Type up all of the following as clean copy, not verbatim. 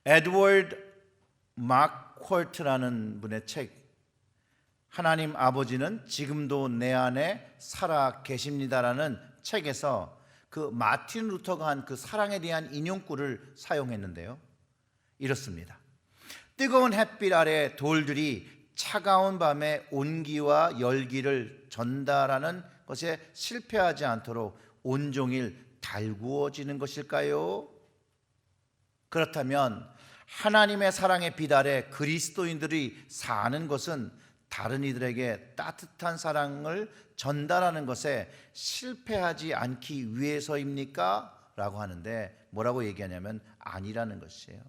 에드워드 마크홀트라는 분의 책, 하나님 아버지는 지금도 내 안에 살아 계십니다라는 책에서 그 마틴 루터가 한 그 사랑에 대한 인용구를 사용했는데요, 이렇습니다. 뜨거운 햇빛 아래 돌들이 차가운 밤에 온기와 열기를 전달하는 것에 실패하지 않도록 온종일 달구어지는 것일까요? 그렇다면 하나님의 사랑의 빛 아래 그리스도인들이 사는 것은 다른 이들에게 따뜻한 사랑을 전달하는 것에 실패하지 않기 위해서입니까? 라고 하는데 뭐라고 얘기하냐면 아니라는 것이에요.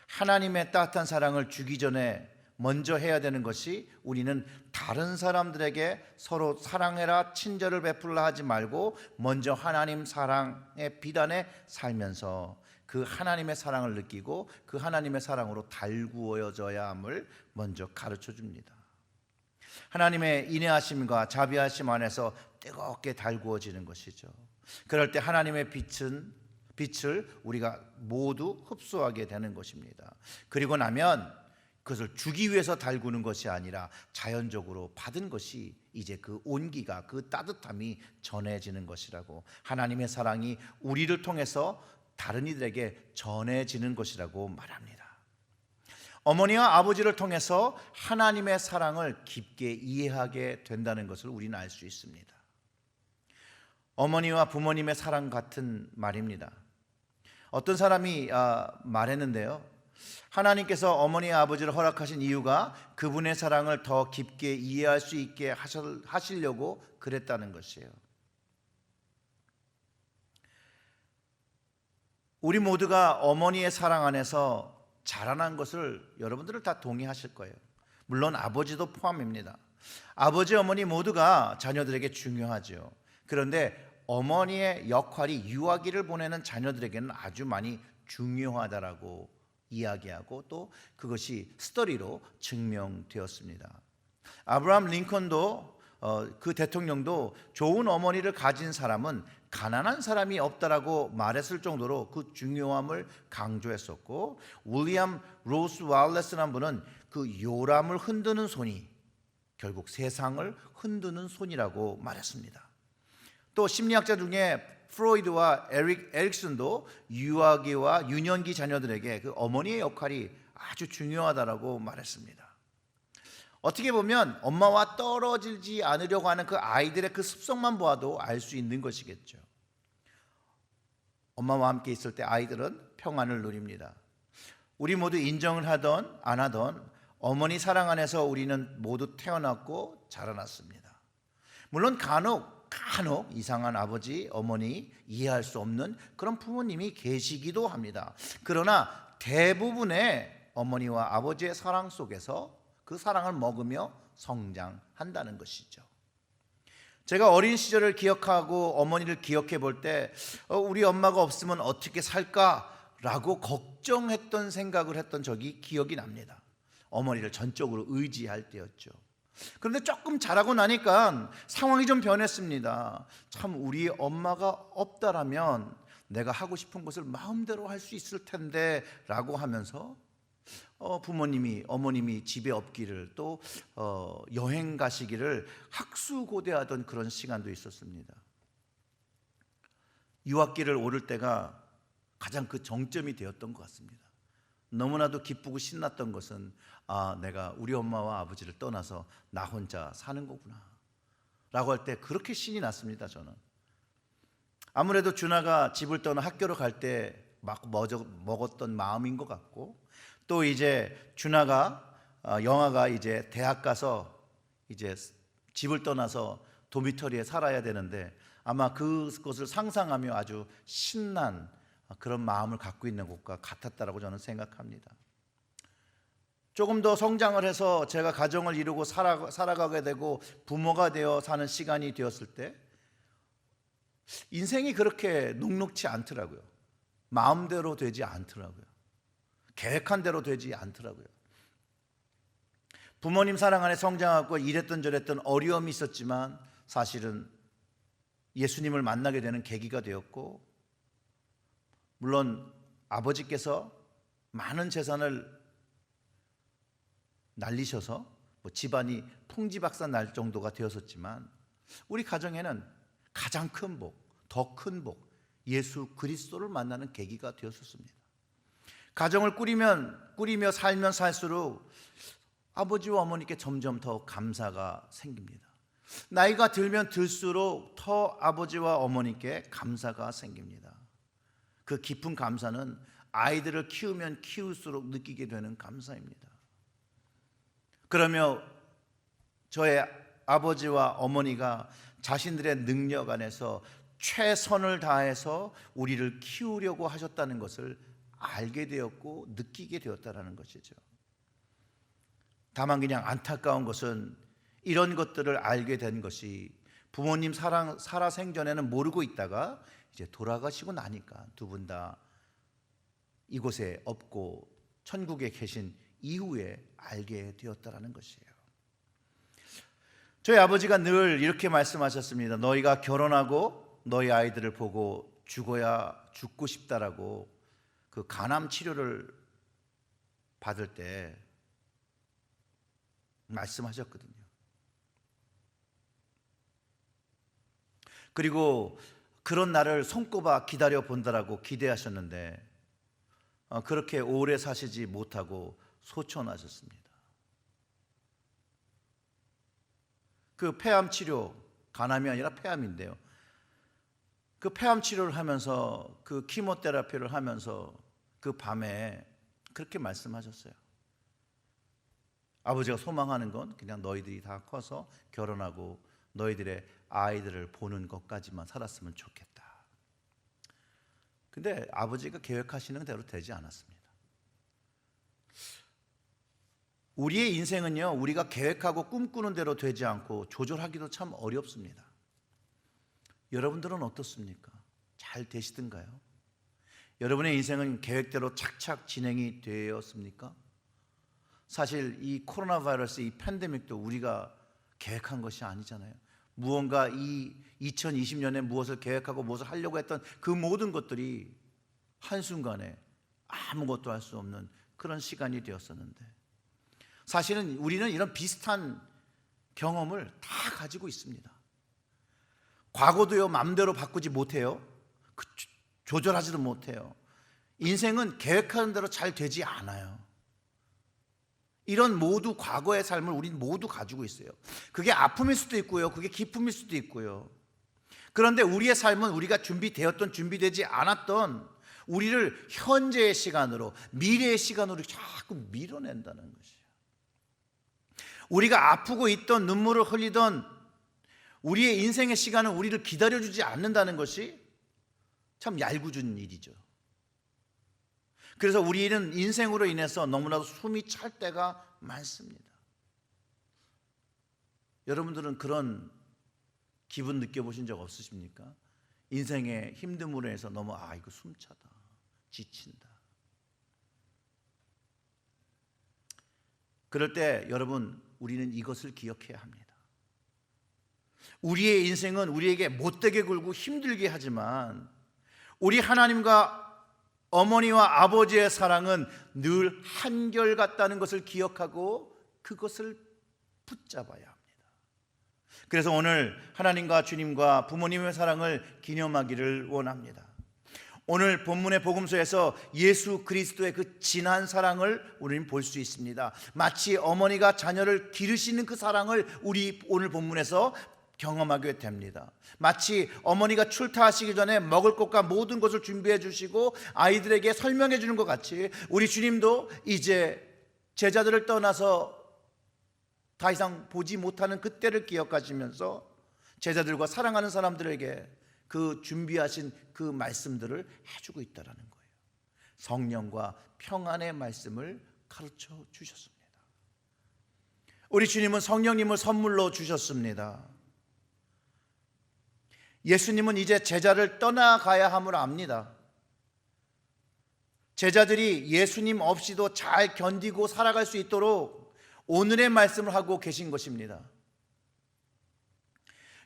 하나님의 따뜻한 사랑을 주기 전에 먼저 해야 되는 것이, 우리는 다른 사람들에게 서로 사랑해라, 친절을 베풀라 하지 말고 먼저 하나님 사랑의 빛 안에 살면서 그 하나님의 사랑을 느끼고 그 하나님의 사랑으로 달구어져야 함을 먼저 가르쳐 줍니다. 하나님의 인내하심과 자비하심 안에서 뜨겁게 달구어지는 것이죠. 그럴 때 하나님의 빛을 우리가 모두 흡수하게 되는 것입니다. 그리고 나면 그것을 주기 위해서 달구는 것이 아니라 자연적으로 받은 것이 이제 그 온기가, 그 따뜻함이 전해지는 것이라고, 하나님의 사랑이 우리를 통해서 다른 이들에게 전해지는 것이라고 말합니다. 어머니와 아버지를 통해서 하나님의 사랑을 깊게 이해하게 된다는 것을 우리는 알 수 있습니다. 어머니와 부모님의 사랑 같은 말입니다. 어떤 사람이 말했는데요, 하나님께서 어머니와 아버지를 허락하신 이유가 그분의 사랑을 더 깊게 이해할 수 있게 하시려고 그랬다는 것이에요. 우리 모두가 어머니의 사랑 안에서 자라난 것을 여러분들은 다 동의하실 거예요. 물론 아버지도 포함입니다. 아버지, 어머니 모두가 자녀들에게 중요하죠. 그런데 어머니의 역할이 유아기를 보내는 자녀들에게는 아주 많이 중요하다라고 이야기하고 또 그것이 스터디로 증명되었습니다. 아브라함 링컨도 그 대통령도 좋은 어머니를 가진 사람은 가난한 사람이 없다라고 말했을 정도로 그 중요함을 강조했었고, 윌리엄 로스 와일레스라는 분은 그 요람을 흔드는 손이 결국 세상을 흔드는 손이라고 말했습니다. 또 심리학자 중에 프로이드와 에릭슨도 유아기와 유년기 자녀들에게 그 어머니의 역할이 아주 중요하다라고 말했습니다. 어떻게 보면 엄마와 떨어지지 않으려고 하는 그 아이들의 그 습성만 보아도 알 수 있는 것이겠죠. 엄마와 함께 있을 때 아이들은 평안을 누립니다. 우리 모두 인정을 하던 안 하던 어머니 사랑 안에서 우리는 모두 태어났고 자라났습니다. 물론 간혹 이상한 아버지, 어머니, 이해할 수 없는 그런 부모님이 계시기도 합니다. 그러나 대부분의 어머니와 아버지의 사랑 속에서 그 사랑을 먹으며 성장한다는 것이죠. 제가 어린 시절을 기억하고 어머니를 기억해 볼 때 우리 엄마가 없으면 어떻게 살까라고 걱정했던 생각을 했던 적이 기억이 납니다. 어머니를 전적으로 의지할 때였죠. 그런데 조금 자라고 나니까 상황이 좀 변했습니다. 참, 우리 엄마가 없다라면 내가 하고 싶은 것을 마음대로 할 수 있을 텐데 라고 하면서 어머님이 집에 없기를, 또 여행 가시기를 학수고대하던 그런 시간도 있었습니다. 유학길을 오를 때가 가장 그 정점이 되었던 것 같습니다. 너무나도 기쁘고 신났던 것은 내가 우리 엄마와 아버지를 떠나서 나 혼자 사는 거구나 라고 할 때 그렇게 신이 났습니다. 저는 아무래도 준하가 집을 떠나 학교로 갈 때 막 먹었던 마음인 것 같고, 또 이제 영아가 이제 대학 가서 이제 집을 떠나서 도미터리에 살아야 되는데 아마 그것을 상상하며 아주 신난 그런 마음을 갖고 있는 것과 같았다라고 저는 생각합니다. 조금 더 성장을 해서 제가 가정을 이루고 살아가게 되고 부모가 되어 사는 시간이 되었을 때 인생이 그렇게 녹록치 않더라고요. 마음대로 되지 않더라고요. 계획한 대로 되지 않더라고요. 부모님 사랑 안에 성장하고 이랬던 저랬던 어려움이 있었지만 사실은 예수님을 만나게 되는 계기가 되었고, 물론 아버지께서 많은 재산을 날리셔서 집안이 풍지박산 날 정도가 되었었지만 우리 가정에는 가장 큰 복, 더 큰 복, 예수 그리스도를 만나는 계기가 되었었습니다. 가정을 꾸리며 살면 살수록 아버지와 어머니께 점점 더 감사가 생깁니다. 나이가 들면 들수록 더 아버지와 어머니께 감사가 생깁니다. 그 깊은 감사는 아이들을 키우면 키울수록 느끼게 되는 감사입니다. 그러며 저의 아버지와 어머니가 자신들의 능력 안에서 최선을 다해서 우리를 키우려고 하셨다는 것을 알게 되었고 느끼게 되었다는 것이죠. 다만 그냥 안타까운 것은 이런 것들을 알게 된 것이 부모님 살아 생전에는 모르고 있다가 이제 돌아가시고 나니까 두 분 다 이곳에 없고 천국에 계신 이후에 알게 되었다라는 것이에요. 저희 아버지가 늘 이렇게 말씀하셨습니다. 너희가 결혼하고 너희 아이들을 보고 죽어야 죽고 싶다라고 그 간암 치료를 받을 때 말씀하셨거든요. 그리고 그런 날을 손꼽아 기다려 본다라고 기대하셨는데 그렇게 오래 사시지 못하고 소천하셨습니다. 그 폐암 치료, 간암이 아니라 폐암인데요. 그 폐암 치료를 하면서 그 키모테라피를 하면서 그 밤에 그렇게 말씀하셨어요. 아버지가 소망하는 건 그냥 너희들이 다 커서 결혼하고 너희들의 아이들을 보는 것까지만 살았으면 좋겠다. 근데 아버지가 계획하시는 대로 되지 않았습니다. 우리의 인생은요, 우리가 계획하고 꿈꾸는 대로 되지 않고 조절하기도 참 어렵습니다. 여러분들은 어떻습니까? 잘 되시던가요? 여러분의 인생은 계획대로 착착 진행이 되었습니까? 사실 이 코로나 바이러스, 이 팬데믹도 우리가 계획한 것이 아니잖아요. 무언가 이 2020년에 무엇을 계획하고 무엇을 하려고 했던 그 모든 것들이 한순간에 아무것도 할 수 없는 그런 시간이 되었었는데, 사실은 우리는 이런 비슷한 경험을 다 가지고 있습니다. 과거도요, 마음대로 바꾸지 못해요. 조절하지도 못해요. 인생은 계획하는 대로 잘 되지 않아요. 이런 모두 과거의 삶을 우리는 모두 가지고 있어요. 그게 아픔일 수도 있고요, 그게 기쁨일 수도 있고요. 그런데 우리의 삶은 우리가 준비되었던 준비되지 않았던 우리를 현재의 시간으로, 미래의 시간으로 자꾸 밀어낸다는 것이에요. 우리가 아프고 있던, 눈물을 흘리던 우리의 인생의 시간은 우리를 기다려주지 않는다는 것이 참 얄궂은 일이죠. 그래서 우리는 인생으로 인해서 너무나도 숨이 찰 때가 많습니다. 여러분들은 그런 기분 느껴보신 적 없으십니까? 인생의 힘듦으로 해서 너무 이거 숨차다, 지친다. 그럴 때 여러분, 우리는 이것을 기억해야 합니다. 우리의 인생은 우리에게 못되게 굴고 힘들게 하지만 우리 하나님과 어머니와 아버지의 사랑은 늘 한결같다는 것을 기억하고 그것을 붙잡아야 합니다. 그래서 오늘 하나님과 주님과 부모님의 사랑을 기념하기를 원합니다. 오늘 본문의 복음서에서 예수 그리스도의 그 진한 사랑을 우리는 볼 수 있습니다. 마치 어머니가 자녀를 기르시는 그 사랑을 우리 오늘 본문에서 경험하게 됩니다. 마치 어머니가 출타하시기 전에 먹을 것과 모든 것을 준비해 주시고 아이들에게 설명해 주는 것 같이 우리 주님도 이제 제자들을 떠나서 더 이상 보지 못하는 그때를 기억하시면서 제자들과 사랑하는 사람들에게 그 준비하신 그 말씀들을 해주고 있다는 거예요. 성령과 평안의 말씀을 가르쳐 주셨습니다. 우리 주님은 성령님을 선물로 주셨습니다. 예수님은 이제 제자를 떠나가야 함을 압니다. 제자들이 예수님 없이도 잘 견디고 살아갈 수 있도록 오늘의 말씀을 하고 계신 것입니다.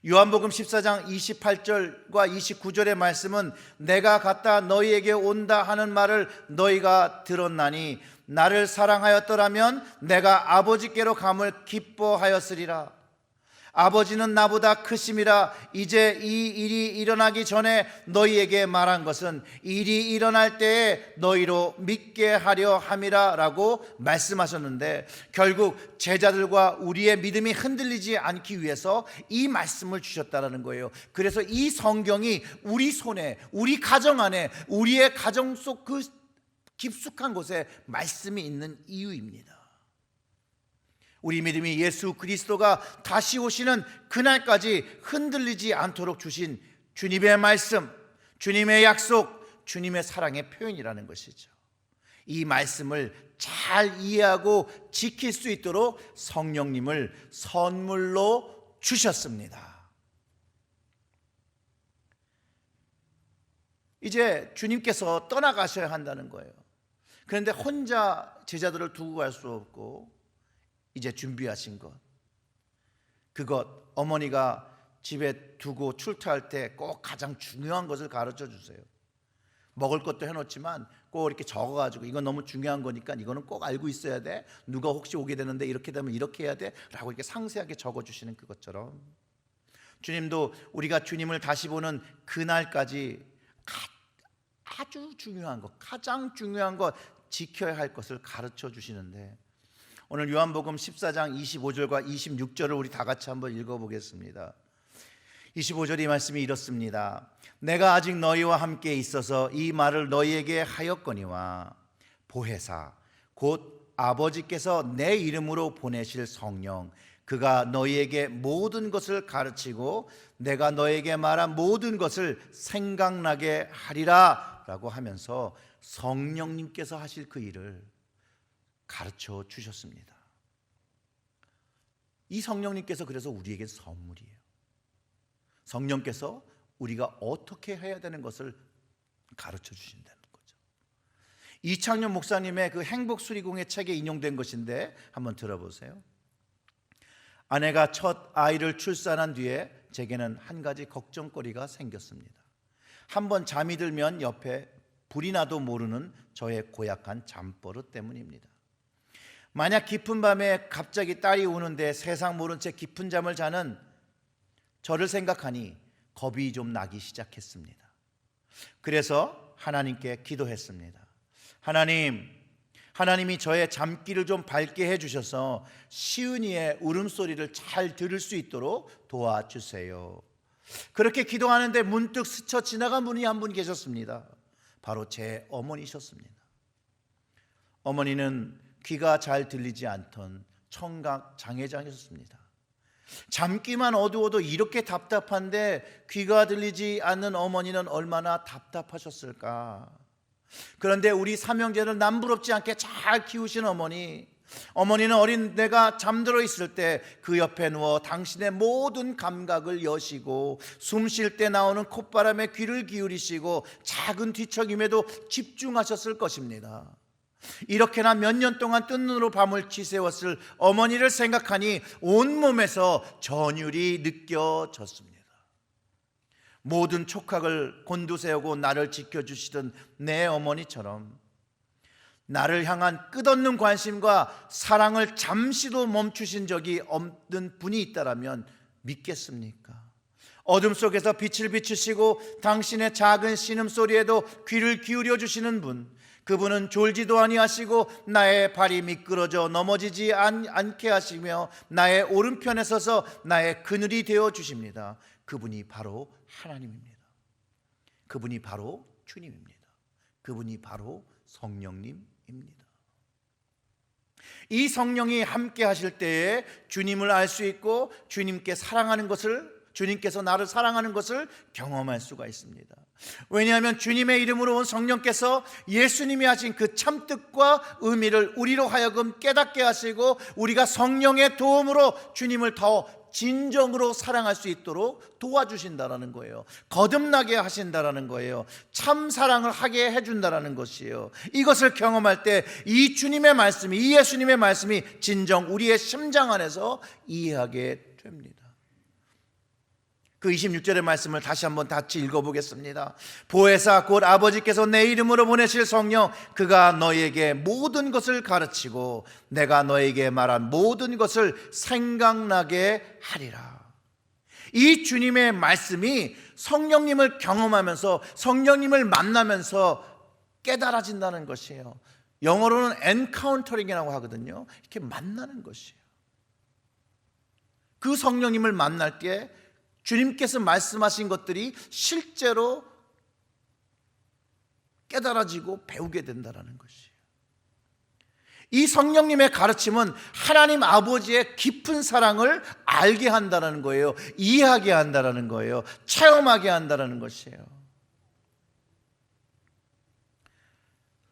요한복음 14장 28절과 29절의 말씀은 내가 갔다 너희에게 온다 하는 말을 너희가 들었나니 나를 사랑하였더라면 내가 아버지께로 감을 기뻐하였으리라. 아버지는 나보다 크심이라. 이제 이 일이 일어나기 전에 너희에게 말한 것은 일이 일어날 때에 너희로 믿게 하려 함이라 라고 말씀하셨는데, 결국 제자들과 우리의 믿음이 흔들리지 않기 위해서 이 말씀을 주셨다는 거예요. 그래서 이 성경이 우리 손에, 우리 가정 안에, 우리의 가정 속 그 깊숙한 곳에 말씀이 있는 이유입니다. 우리 믿음이 예수 그리스도가 다시 오시는 그날까지 흔들리지 않도록 주신 주님의 말씀, 주님의 약속, 주님의 사랑의 표현이라는 것이죠. 이 말씀을 잘 이해하고 지킬 수 있도록 성령님을 선물로 주셨습니다. 이제 주님께서 떠나가셔야 한다는 거예요. 그런데 혼자 제자들을 두고 갈 수 없고 이제 준비하신 것, 그것 어머니가 집에 두고 출퇴할 때 꼭 가장 중요한 것을 가르쳐 주세요. 먹을 것도 해놓지만 꼭 이렇게 적어가지고 이건 너무 중요한 거니까 이거는 꼭 알고 있어야 돼, 누가 혹시 오게 되는데 이렇게 되면 이렇게 해야 돼 라고 이렇게 상세하게 적어주시는 그것처럼 주님도 우리가 주님을 다시 보는 그날까지 아주 중요한 것, 가장 중요한 것, 지켜야 할 것을 가르쳐 주시는데, 오늘 요한복음 14장 25절과 26절을 우리 다 같이 한번 읽어보겠습니다. 25절의 말씀이 이렇습니다. 내가 아직 너희와 함께 있어서 이 말을 너희에게 하였거니와 보혜사 곧 아버지께서 내 이름으로 보내실 성령 그가 너희에게 모든 것을 가르치고 내가 너희에게 말한 모든 것을 생각나게 하리라 라고 하면서 성령님께서 하실 그 일을 가르쳐 주셨습니다. 이 성령님께서 그래서 우리에게 선물이에요. 성령께서 우리가 어떻게 해야 되는 것을 가르쳐 주신다는 거죠. 이창년 목사님의 그 행복수리공의 책에 인용된 것인데 한번 들어보세요. 아내가 첫 아이를 출산한 뒤에 제게는 한 가지 걱정거리가 생겼습니다. 한번 잠이 들면 옆에 불이 나도 모르는 저의 고약한 잠버릇 때문입니다. 만약 깊은 밤에 갑자기 딸이 우는데 세상 모른 채 깊은 잠을 자는 저를 생각하니 겁이 좀 나기 시작했습니다. 그래서 하나님께 기도했습니다. 하나님이 저의 잠기를 좀 밝게 해주셔서 시은이의 울음소리를 잘 들을 수 있도록 도와주세요. 그렇게 기도하는데 문득 스쳐 지나간 분이 한 분 계셨습니다. 바로 제 어머니셨습니다. 어머니는 귀가 잘 들리지 않던 청각 장애장이셨습니다. 잠기만 어두워도 이렇게 답답한데 귀가 들리지 않는 어머니는 얼마나 답답하셨을까. 그런데 우리 삼형제를 남부럽지 않게 잘 키우신 어머니는 어린 내가 잠들어 있을 때 그 옆에 누워 당신의 모든 감각을 여시고 숨 쉴 때 나오는 콧바람에 귀를 기울이시고 작은 뒤척임에도 집중하셨을 것입니다. 이렇게나 몇 년 동안 뜬 눈으로 밤을 지새웠을 어머니를 생각하니 온몸에서 전율이 느껴졌습니다. 모든 촉각을 곤두세우고 나를 지켜주시던 내 어머니처럼 나를 향한 끝없는 관심과 사랑을 잠시도 멈추신 적이 없는 분이 있다면 믿겠습니까? 어둠 속에서 빛을 비추시고 당신의 작은 신음소리에도 귀를 기울여 주시는 분, 그분은 졸지도 아니하시고 나의 발이 미끄러져 넘어지지 않게 하시며 나의 오른편에 서서 나의 그늘이 되어 주십니다. 그분이 바로 하나님입니다. 그분이 바로 주님입니다. 그분이 바로 성령님입니다. 이 성령이 함께 하실 때에 주님을 알 수 있고 주님께서 나를 사랑하는 것을 경험할 수가 있습니다. 왜냐하면 주님의 이름으로 온 성령께서 예수님이 하신 그 참뜻과 의미를 우리로 하여금 깨닫게 하시고 우리가 성령의 도움으로 주님을 더 진정으로 사랑할 수 있도록 도와주신다라는 거예요. 거듭나게 하신다라는 거예요. 참 사랑을 하게 해준다라는 것이에요. 이것을 경험할 때 이 주님의 말씀이, 이 예수님의 말씀이 진정 우리의 심장 안에서 이해하게 됩니다. 그 26절의 말씀을 다시 한번 같이 읽어보겠습니다. 보혜사 곧 아버지께서 내 이름으로 보내실 성령, 그가 너희에게 모든 것을 가르치고 내가 너희에게 말한 모든 것을 생각나게 하리라. 이 주님의 말씀이 성령님을 경험하면서 성령님을 만나면서 깨달아진다는 것이에요. 영어로는 엔카운터링이라고 하거든요. 이렇게 만나는 것이에요. 그 성령님을 만날 때 주님께서 말씀하신 것들이 실제로 깨달아지고 배우게 된다는 것이에요. 이 성령님의 가르침은 하나님 아버지의 깊은 사랑을 알게 한다는 거예요. 이해하게 한다는 거예요. 체험하게 한다는 것이에요.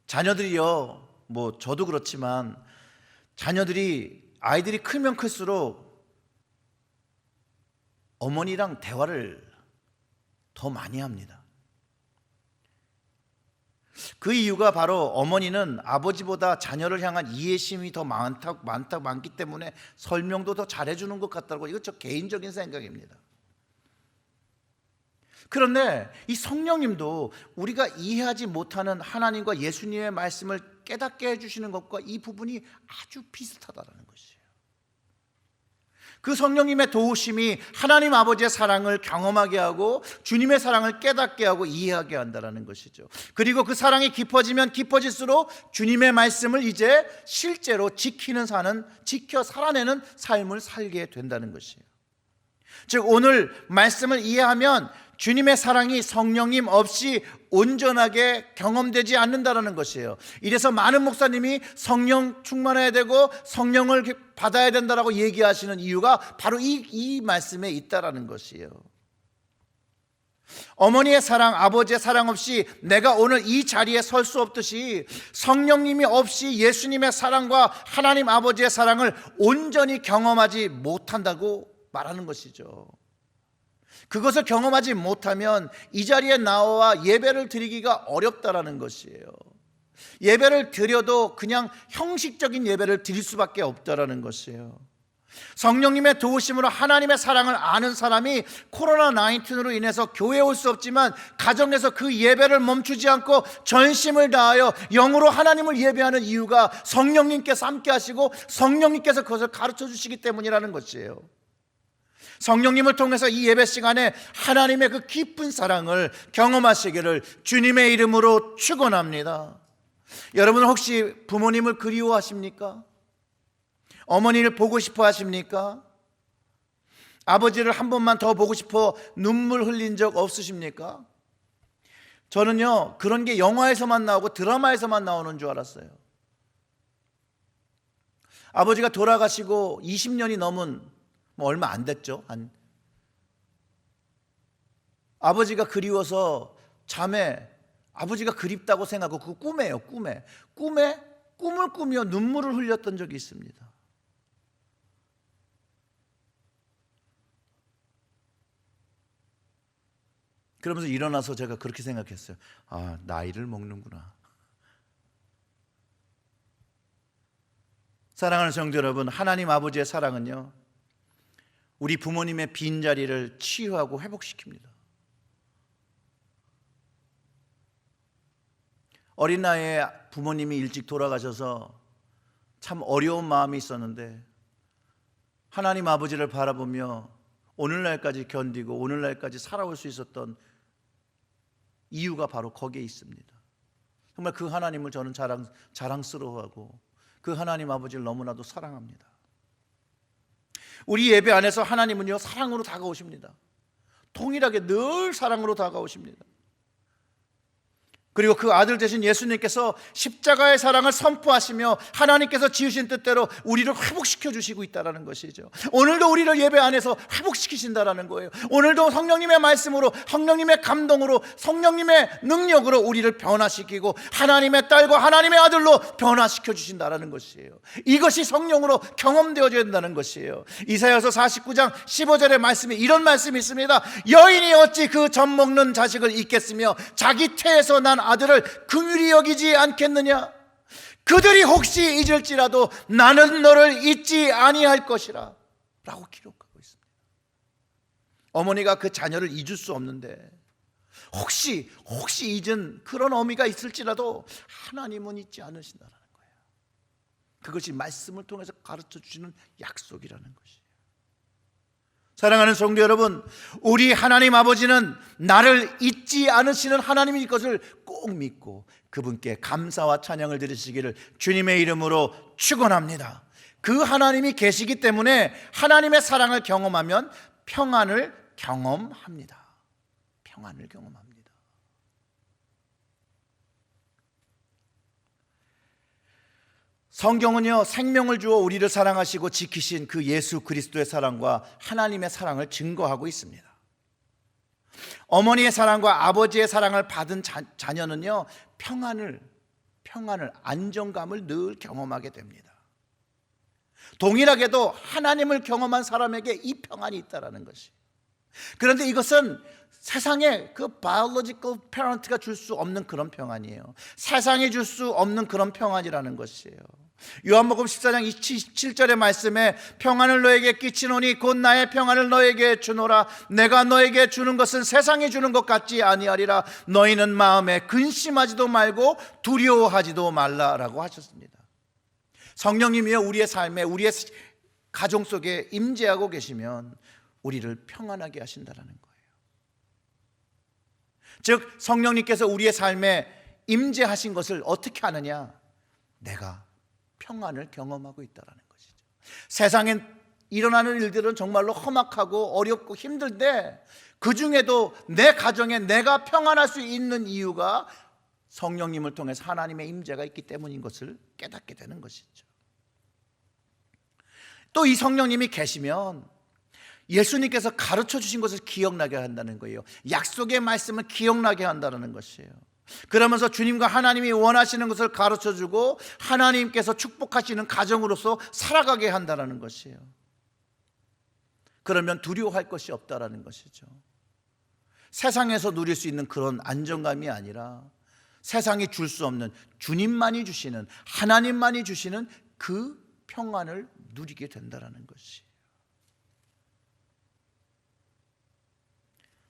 자녀들이요, 저도 그렇지만 아이들이 크면 클수록 어머니랑 대화를 더 많이 합니다. 그 이유가 바로 어머니는 아버지보다 자녀를 향한 이해심이 더 많기 때문에 설명도 더 잘해주는 것 같다고. 이거 저 개인적인 생각입니다. 그런데 이 성령님도 우리가 이해하지 못하는 하나님과 예수님의 말씀을 깨닫게 해주시는 것과 이 부분이 아주 비슷하다는 것이에요. 그 성령님의 도우심이 하나님 아버지의 사랑을 경험하게 하고 주님의 사랑을 깨닫게 하고 이해하게 한다는 것이죠. 그리고 그 사랑이 깊어지면 깊어질수록 주님의 말씀을 이제 실제로 지켜 살아내는 삶을 살게 된다는 것이에요. 즉 오늘 말씀을 이해하면 주님의 사랑이 성령님 없이 온전하게 경험되지 않는다는 것이에요. 이래서 많은 목사님이 성령 충만해야 되고 성령을 받아야 된다고 얘기하시는 이유가 바로 이 말씀에 있다는 것이에요. 어머니의 사랑, 아버지의 사랑 없이 내가 오늘 이 자리에 설 수 없듯이 성령님이 없이 예수님의 사랑과 하나님 아버지의 사랑을 온전히 경험하지 못한다고 말하는 것이죠. 그것을 경험하지 못하면 이 자리에 나와 예배를 드리기가 어렵다라는 것이에요. 예배를 드려도 그냥 형식적인 예배를 드릴 수밖에 없다라는 것이에요. 성령님의 도우심으로 하나님의 사랑을 아는 사람이 코로나19로 인해서 교회에 올 수 없지만 가정에서 그 예배를 멈추지 않고 전심을 다하여 영으로 하나님을 예배하는 이유가 성령님께서 함께 하시고 성령님께서 그것을 가르쳐 주시기 때문이라는 것이에요. 성령님을 통해서 이 예배 시간에 하나님의 그 깊은 사랑을 경험하시기를 주님의 이름으로 축원합니다. 여러분 혹시 부모님을 그리워하십니까? 어머니를 보고 싶어 하십니까? 아버지를 한 번만 더 보고 싶어 눈물 흘린 적 없으십니까? 저는요 그런 게 영화에서만 나오고 드라마에서만 나오는 줄 알았어요. 아버지가 돌아가시고 20년이 넘은 얼마 안 됐죠. 아버지가 그리워서 잠에 아버지가 그립다고 생각하고 그 꿈에요. 꿈을 꾸며 눈물을 흘렸던 적이 있습니다. 그러면서 일어나서 제가 그렇게 생각했어요. 아, 나이를 먹는구나. 사랑하는 성도 여러분, 하나님 아버지의 사랑은요 우리 부모님의 빈자리를 치유하고 회복시킵니다. 어린 나이에 부모님이 일찍 돌아가셔서 참 어려운 마음이 있었는데 하나님 아버지를 바라보며 오늘날까지 견디고 오늘날까지 살아올 수 있었던 이유가 바로 거기에 있습니다. 정말 그 하나님을 저는 자랑스러워하고 그 하나님 아버지를 너무나도 사랑합니다. 우리 예배 안에서 하나님은요 사랑으로 다가오십니다. 동일하게 늘 사랑으로 다가오십니다. 그리고 그 아들 되신 예수님께서 십자가의 사랑을 선포하시며 하나님께서 지으신 뜻대로 우리를 회복시켜 주시고 있다는 것이죠. 오늘도 우리를 예배 안에서 회복시키신다는 거예요. 오늘도 성령님의 말씀으로, 성령님의 감동으로, 성령님의 능력으로 우리를 변화시키고 하나님의 딸과 하나님의 아들로 변화시켜 주신다는 것이에요. 이것이 성령으로 경험되어져야 된다는 것이에요. 이사야서 49장 15절의 말씀에 이런 말씀이 있습니다. 여인이 어찌 그 젖 먹는 자식을 잊겠으며 자기 태에서 난 아들을 긍휼히 여기지 않겠느냐? 그들이 혹시 잊을지라도 나는 너를 잊지 아니할 것이라 라고 기록하고 있습니다. 어머니가 그 자녀를 잊을 수 없는데 혹시 잊은 그런 어미가 있을지라도 하나님은 잊지 않으신다는 거예요. 그것이 말씀을 통해서 가르쳐 주시는 약속이라는 것이에요. 사랑하는 성도 여러분, 우리 하나님 아버지는 나를 잊지 않으시는 하나님인 것을 꼭 믿고 그분께 감사와 찬양을 드리시기를 주님의 이름으로 축원합니다. 그 하나님이 계시기 때문에 하나님의 사랑을 경험하면 평안을 경험합니다. 평안을 경험합니다. 성경은요, 생명을 주어 우리를 사랑하시고 지키신 그 예수 그리스도의 사랑과 하나님의 사랑을 증거하고 있습니다. 어머니의 사랑과 아버지의 사랑을 받은 자녀는요, 평안을, 안정감을 늘 경험하게 됩니다. 동일하게도 하나님을 경험한 사람에게 이 평안이 있다는 것이. 그런데 이것은 세상에 그 biological parent가 줄 수 없는 그런 평안이에요. 세상에 줄 수 없는 그런 평안이라는 것이에요. 요한복음 14장 27절의 말씀에 평안을 너에게 끼치노니 곧 나의 평안을 너에게 주노라. 내가 너에게 주는 것은 세상에 주는 것 같지 아니하리라. 너희는 마음에 근심하지도 말고 두려워하지도 말라라고 하셨습니다. 성령님이여 우리의 삶에, 우리의 가정 속에 임재하고 계시면 우리를 평안하게 하신다는 거예요. 즉 성령님께서 우리의 삶에 임재하신 것을 어떻게 하느냐? 내가 평안을 경험하고 있다는 것이죠. 세상에 일어나는 일들은 정말로 험악하고 어렵고 힘든데 그 중에도 내 가정에 내가 평안할 수 있는 이유가 성령님을 통해서 하나님의 임재가 있기 때문인 것을 깨닫게 되는 것이죠. 또 이 성령님이 계시면 예수님께서 가르쳐 주신 것을 기억나게 한다는 거예요. 약속의 말씀을 기억나게 한다는 것이에요. 그러면서 주님과 하나님이 원하시는 것을 가르쳐 주고 하나님께서 축복하시는 가정으로서 살아가게 한다는 것이에요. 그러면 두려워할 것이 없다라는 것이죠. 세상에서 누릴 수 있는 그런 안정감이 아니라 세상이 줄 수 없는 주님만이 주시는, 하나님만이 주시는 그 평안을 누리게 된다는 것이에요.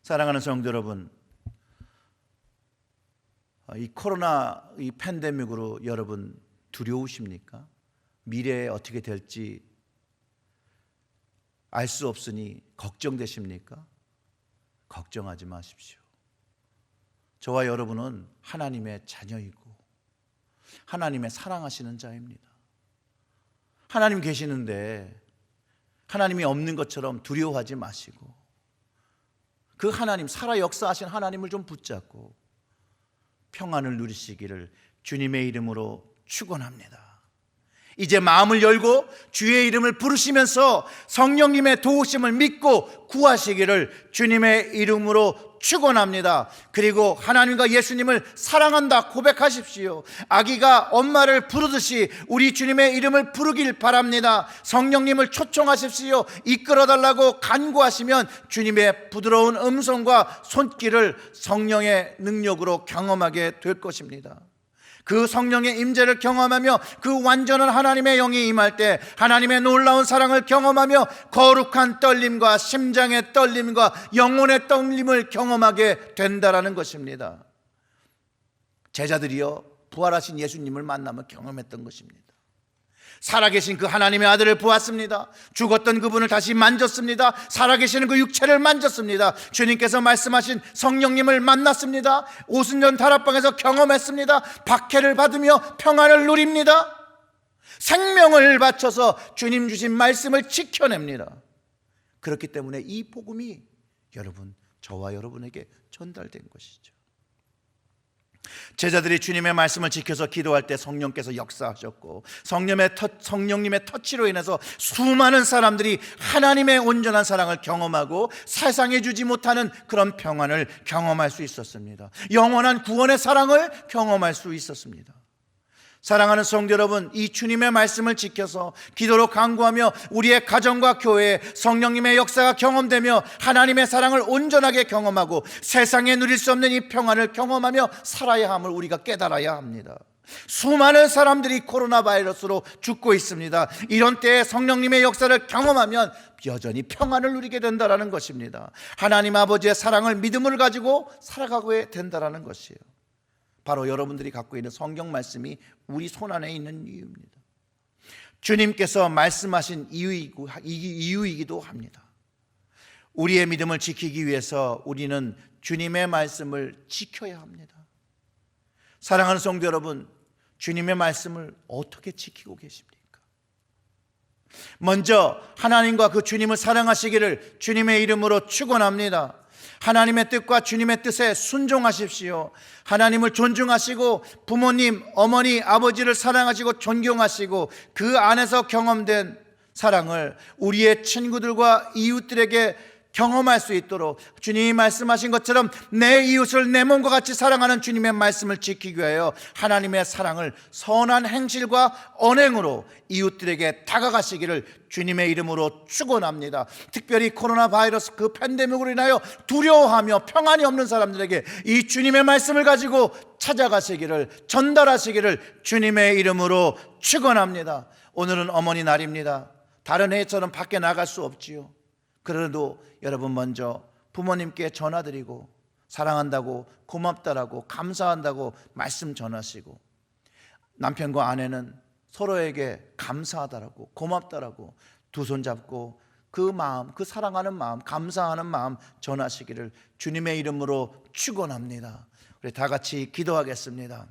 사랑하는 성도 여러분, 이 코로나 이 팬데믹으로 여러분 두려우십니까? 미래에 어떻게 될지 알 수 없으니 걱정되십니까? 걱정하지 마십시오. 저와 여러분은 하나님의 자녀이고 하나님의 사랑하시는 자입니다. 하나님 계시는데 하나님이 없는 것처럼 두려워하지 마시고 그 하나님, 살아 역사하신 하나님을 좀 붙잡고 평안을 누리시기를 주님의 이름으로 축원합니다. 이제 마음을 열고 주의 이름을 부르시면서 성령님의 도우심을 믿고 구하시기를 주님의 이름으로 축원합니다. 그리고 하나님과 예수님을 사랑한다 고백하십시오. 아기가 엄마를 부르듯이 우리 주님의 이름을 부르길 바랍니다. 성령님을 초청하십시오. 이끌어달라고 간구하시면 주님의 부드러운 음성과 손길을 성령의 능력으로 경험하게 될 것입니다. 그 성령의 임재를 경험하며 그 완전한 하나님의 영이 임할 때 하나님의 놀라운 사랑을 경험하며 거룩한 떨림과 심장의 떨림과 영혼의 떨림을 경험하게 된다라는 것입니다. 제자들이요 부활하신 예수님을 만나며 경험했던 것입니다. 살아계신 그 하나님의 아들을 보았습니다. 죽었던 그분을 다시 만졌습니다. 살아계시는 그 육체를 만졌습니다. 주님께서 말씀하신 성령님을 만났습니다. 오순절 다락방에서 경험했습니다. 박해를 받으며 평안을 누립니다. 생명을 바쳐서 주님 주신 말씀을 지켜냅니다. 그렇기 때문에 이 복음이 여러분, 저와 여러분에게 전달된 것이죠. 제자들이 주님의 말씀을 지켜서 기도할 때 성령께서 역사하셨고 성령님의 터치로 인해서 수많은 사람들이 하나님의 온전한 사랑을 경험하고 세상에 주지 못하는 그런 평안을 경험할 수 있었습니다. 영원한 구원의 사랑을 경험할 수 있었습니다. 사랑하는 성도 여러분, 이 주님의 말씀을 지켜서 기도로 간구하며 우리의 가정과 교회에 성령님의 역사가 경험되며 하나님의 사랑을 온전하게 경험하고 세상에 누릴 수 없는 이 평안을 경험하며 살아야 함을 우리가 깨달아야 합니다. 수많은 사람들이 코로나 바이러스로 죽고 있습니다. 이런 때에 성령님의 역사를 경험하면 여전히 평안을 누리게 된다는 것입니다. 하나님 아버지의 사랑을 믿음을 가지고 살아가게 된다는 것이에요. 바로 여러분들이 갖고 있는 성경 말씀이 우리 손안에 있는 이유입니다. 주님께서 말씀하신 이유이기도 합니다. 우리의 믿음을 지키기 위해서 우리는 주님의 말씀을 지켜야 합니다. 사랑하는 성도 여러분, 주님의 말씀을 어떻게 지키고 계십니까? 먼저 하나님과 그 주님을 사랑하시기를 주님의 이름으로 축원합니다. 하나님의 뜻과 주님의 뜻에 순종하십시오. 하나님을 존중하시고 부모님, 어머니, 아버지를 사랑하시고 존경하시고 그 안에서 경험된 사랑을 우리의 친구들과 이웃들에게 경험할 수 있도록 주님이 말씀하신 것처럼 내 이웃을 내 몸과 같이 사랑하는 주님의 말씀을 지키기 위하여 하나님의 사랑을 선한 행실과 언행으로 이웃들에게 다가가시기를 주님의 이름으로 축원합니다. 특별히 코로나 바이러스 그 팬데믹으로 인하여 두려워하며 평안이 없는 사람들에게 이 주님의 말씀을 가지고 찾아가시기를, 전달하시기를 주님의 이름으로 축원합니다. 오늘은 어머니 날입니다. 다른 해처럼 밖에 나갈 수 없지요. 그래도 여러분 먼저 부모님께 전화드리고 사랑한다고, 고맙다라고, 감사한다고 말씀 전하시고, 남편과 아내는 서로에게 감사하다라고, 고맙다라고 두 손 잡고 그 마음, 그 사랑하는 마음, 감사하는 마음 전하시기를 주님의 이름으로 축원합니다. 우리 다 같이 기도하겠습니다.